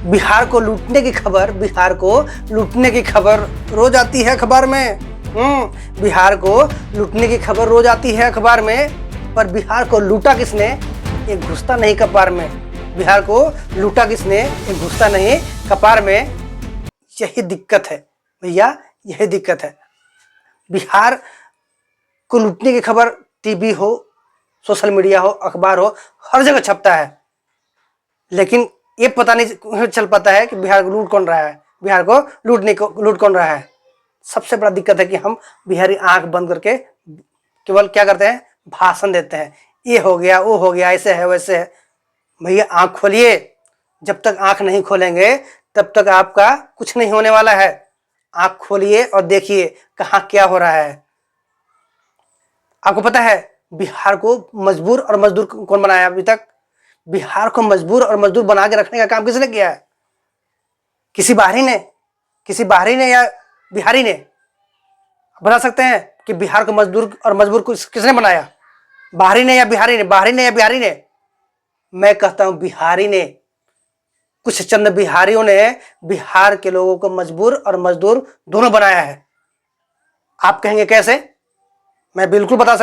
बिहार को लूटने की खबर रोज आती है अखबार में। बिहार को लूटने की खबर रोज आती है अखबार में, पर बिहार को लूटा किसने, ये घुसता नहीं कपार में। बिहार को लूटा किसने, ये घुसता नहीं कपार में। यही दिक्कत है भैया, यही दिक्कत है। बिहार को लूटने की खबर टीवी हो, सोशल मीडिया हो, अखबार हो, हर जगह छपता है, लेकिन ये पता नहीं चल पाता है कि बिहार को लूट कौन रहा है, बिहार को लूट कौन रहा है। सबसे बड़ा दिक्कत है कि हम बिहारी आंख बंद करके केवल क्या करते हैं, भाषण देते हैं, ये हो गया, वो हो गया, ऐसे है वैसे है। भैया आंख खोलिए, जब तक आंख नहीं खोलेंगे तब तक आपका कुछ नहीं होने वाला है। आंख खोलिए और देखिए कहाँ क्या हो रहा है। आपको पता है बिहार को मजबूर और मजदूर कौन बनाया अभी तक? बिहार को मजबूर और मजदूर बना के रखने का काम किसने किया है? किसी बाहरी ने या बिहारी ने? बता सकते हैं कि बिहार को मजदूर और मजबूर किसने बनाया? बाहरी ने या बिहारी ने? बिहारी ने। मैं कहता हूं बिहारी ने। कुछ चंद बिहारियों ने बिहार के लोगों को मजबूर और मजदूर दोनों बनाया है। आप कहेंगे कैसे? मैं बिल्कुल बता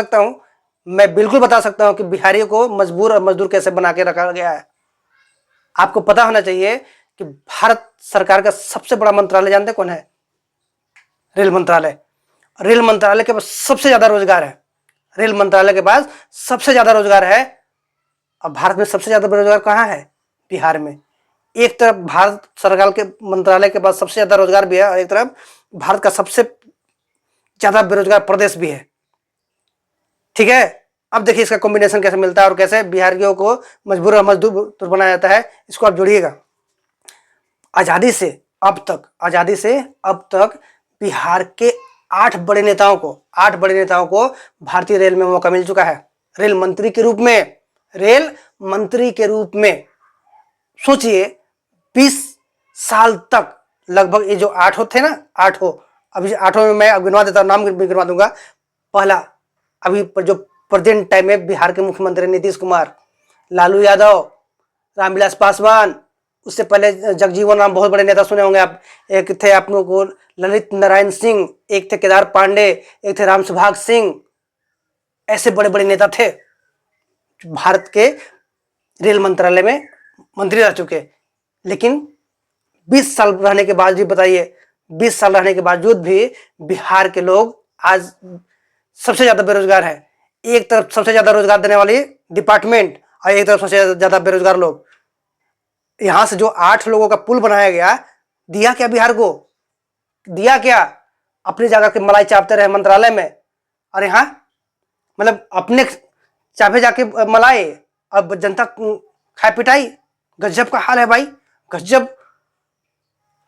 सकता हूं कि बिहारियों को मजबूर और मजदूर कैसे बना के रखा गया है। आपको पता होना चाहिए कि भारत सरकार का सबसे बड़ा मंत्रालय जानते कौन है? रेल मंत्रालय। रेल मंत्रालय के पास सबसे ज्यादा रोजगार है। रेल मंत्रालय के पास सबसे ज्यादा रोजगार है। अब भारत में सबसे ज्यादा बेरोजगार कहाँ है? बिहार में। एक तरफ भारत सरकार के मंत्रालय के पास सबसे ज्यादा रोजगार भी है और एक तरफ भारत का सबसे ज्यादा बेरोजगार प्रदेश भी है। ठीक है, अब देखिए इसका कॉम्बिनेशन कैसे मिलता है और कैसे बिहारियों को मजबूर और मजदूर बनाया जाता है। इसको आप जोड़िएगा। आजादी से अब तक बिहार के 8 बड़े नेताओं को भारतीय रेल में मौका मिल चुका है, रेल मंत्री के रूप में। सोचिए 20 साल तक लगभग ये जो 8 थे ना, 8 अभी 8 में मैं गिनवा देता हूं, नाम भी गिनवा दूंगा। पहला, अभी पर जो प्रेजेंट टाइम में बिहार के मुख्यमंत्री नीतीश कुमार, लालू यादव, रामविलास पासवान, उससे पहले जगजीवन राम, बहुत बड़े नेता सुने होंगे आप। एक थे आप लोगों को ललित नारायण सिंह, एक थे केदार पांडे, एक थे राम सुभाग सिंह। ऐसे बड़े बड़े नेता थे भारत के रेल मंत्रालय में मंत्री रह चुके। लेकिन 20 साल रहने के बाद भी बताइए, 20 साल रहने के बावजूद भी बिहार के लोग आज सबसे ज्यादा बेरोजगार है। एक तरफ सबसे ज्यादा रोजगार देने वाली डिपार्टमेंट और एक तरफ सबसे ज्यादा बेरोजगार लोग। यहां से जो 8 लोगों का पुल बनाया गया, दिया क्या बिहार को? दिया क्या? अपनी जगह के मलाई चापते रहे मंत्रालय में, और यहां मतलब अपने चापे जाके मलाई, अब जनता खाए पिटाई। गजब का हाल है भाई, गजब।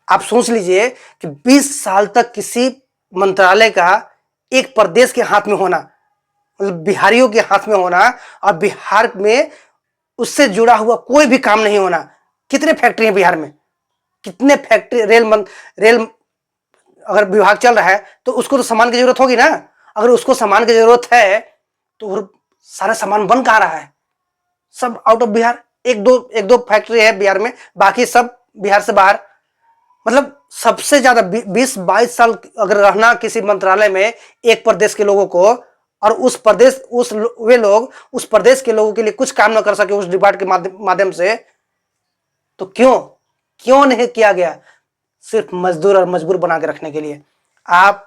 आप सोच लीजिए कि 20 साल तक किसी मंत्रालय का एक प्रदेश के हाथ में होना, मतलब बिहारियों के हाथ में होना, और बिहार में उससे जुड़ा हुआ कोई भी काम नहीं होना। कितने फैक्ट्री हैं बिहार में? कितने फैक्ट्री, रेल अगर विभाग चल रहा है तो उसको तो सामान की जरूरत होगी ना। अगर उसको सामान की जरूरत है तो सारा सामान बन कहां रहा है? सब आउट ऑफ बिहार। एक दो फैक्ट्री है बिहार में, बाकी सब बिहार से बाहर। मतलब सबसे ज्यादा 20-22 साल अगर रहना किसी मंत्रालय में एक प्रदेश के लोगों को, और वे लोग उस प्रदेश के लोगों के लिए कुछ काम ना कर सके उस डिपार्ट के माध्यम से, तो क्यों नहीं किया गया? सिर्फ मजदूर और मजबूर बना के रखने के लिए। आप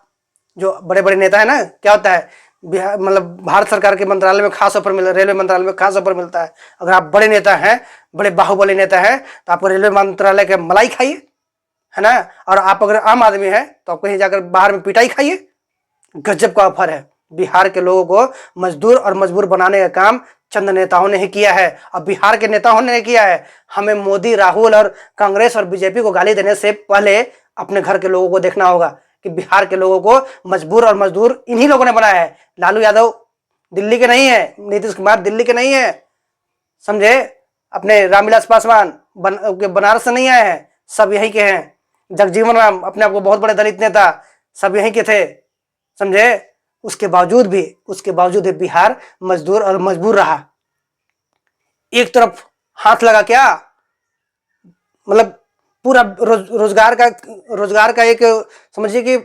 जो बड़े बड़े नेता है ना, क्या होता है, बिहार मतलब भारत सरकार के मंत्रालय में खास ऑफर मिलता है, रेलवे मंत्रालय में खास ऑफर मिलता है। अगर आप बड़े नेता हैं, बड़े बाहुबली नेता हैं, तो आपको रेलवे मंत्रालय के मलाई खाइए, है ना। और आप अगर आम आदमी हैं तो आप कहीं जाकर बाहर में पिटाई खाइए। गजब का ऑफर है। बिहार के लोगों को मजदूर और मजबूर बनाने का काम चंद नेताओं ने ही किया है। अब बिहार के नेताओं ने किया है। हमें मोदी, राहुल और कांग्रेस और बीजेपी को गाली देने से पहले अपने घर के लोगों को देखना होगा कि बिहार के लोगों को मजबूर और मजदूर इन्हीं लोगों ने बनाया है। लालू यादव दिल्ली के नहीं है, नीतीश कुमार दिल्ली के नहीं है, समझे। अपने रामविलास पासवान बनारस से नहीं आए हैं, सब यहीं के हैं। जगजीवन राम अपने आप को बहुत बड़े दलित नेता, सब यहीं के थे, समझे। उसके बावजूद भी बिहार मजदूर और मजबूर रहा। एक तरफ हाथ लगा क्या, मतलब पूरा रोजगार का एक समझिए कि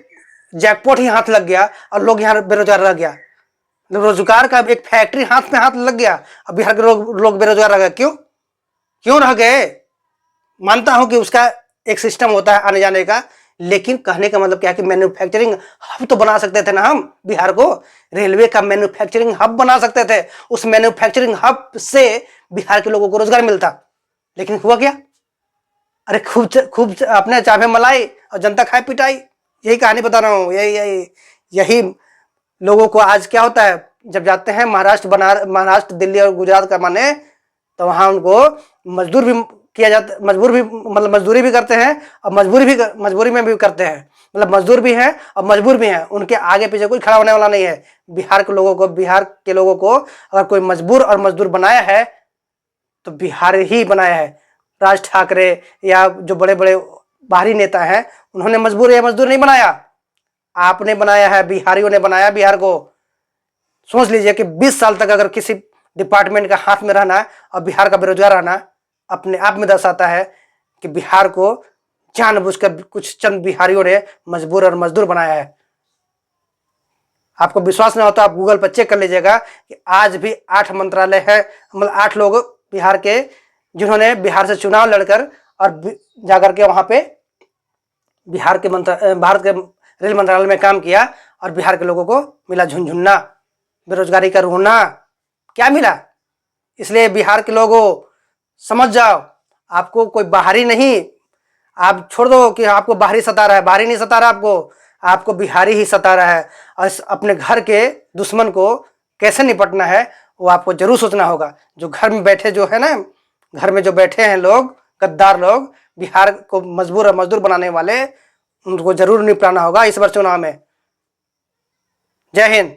जैकपॉट ही हाथ लग गया और लोग यहाँ बेरोजगार रह गया। रोजगार का एक फैक्ट्री हाथ में हाथ लग गया, अब बिहार के लोग बेरोजगार रह गए। क्यों रह गए? मानता हूं कि उसका एक सिस्टम होता है आने जाने का, लेकिन कहने का मतलब क्या है कि मैन्युफैक्चरिंग हब तो बना सकते थे ना हम बिहार को। रेलवे का मैन्युफैक्चरिंग हब बना सकते थे, उस मैन्युफैक्चरिंग हब से बिहार के लोगों को रोजगार मिलता। लेकिन हुआ क्या? अरे खूब खूब अपने चाहे मलाई और जनता खाए पिटाई। यही कहानी बता रहा हूँ। यही लोगों को आज क्या होता है, जब जाते हैं महाराष्ट्र दिल्ली और गुजरात का माने, तो वहां उनको मजदूर भी किया जाता, मजबूर भी, मतलब मजदूरी भी करते हैं और मजबूरी में भी करते हैं। मतलब मजदूर भी हैं और मजबूर भी हैं, उनके आगे पीछे कोई खड़ा होने वाला नहीं है। बिहार के लोगों को अगर कोई मजबूर और मजदूर बनाया है तो बिहार ही बनाया है। राज ठाकरे या जो बड़े बड़े बाहरी नेता हैं, उन्होंने मजबूर या मजदूर नहीं बनाया, आपने बनाया है, बिहारियों ने बनाया बिहार को। सोच लीजिए कि 20 साल तक अगर किसी डिपार्टमेंट का हाथ में रहना और बिहार का बेरोजगार रहना, अपने आप में दर्शाता है कि बिहार को जानबूझकर कुछ चंद बिहारियों ने मजबूर और मजदूर बनाया है। आपको विश्वास नहीं होता, आप गूगल पर चेक कर लीजिएगा कि आज भी 8 मंत्रालय है, मतलब 8 लोग बिहार के, जिन्होंने बिहार से चुनाव लड़कर और जाकर के वहां पे भारत के रेल मंत्रालय में काम किया और बिहार के लोगों को मिला झुनझुन्ना, बेरोजगारी का रोना। क्या मिला? इसलिए बिहार के लोगों समझ जाओ, आपको कोई बाहरी नहीं, आप छोड़ दो कि आपको बाहरी सता रहा है, बाहरी नहीं सता रहा आपको बिहारी ही सता रहा है। और अपने घर के दुश्मन को कैसे निपटना है वो आपको जरूर सोचना होगा। जो घर में बैठे जो है ना, घर में जो बैठे हैं लोग, गद्दार लोग, बिहार को मजबूर और मजदूर बनाने वाले, उनको जरूर निपटाना होगा इस बार चुनाव में। जय हिंद।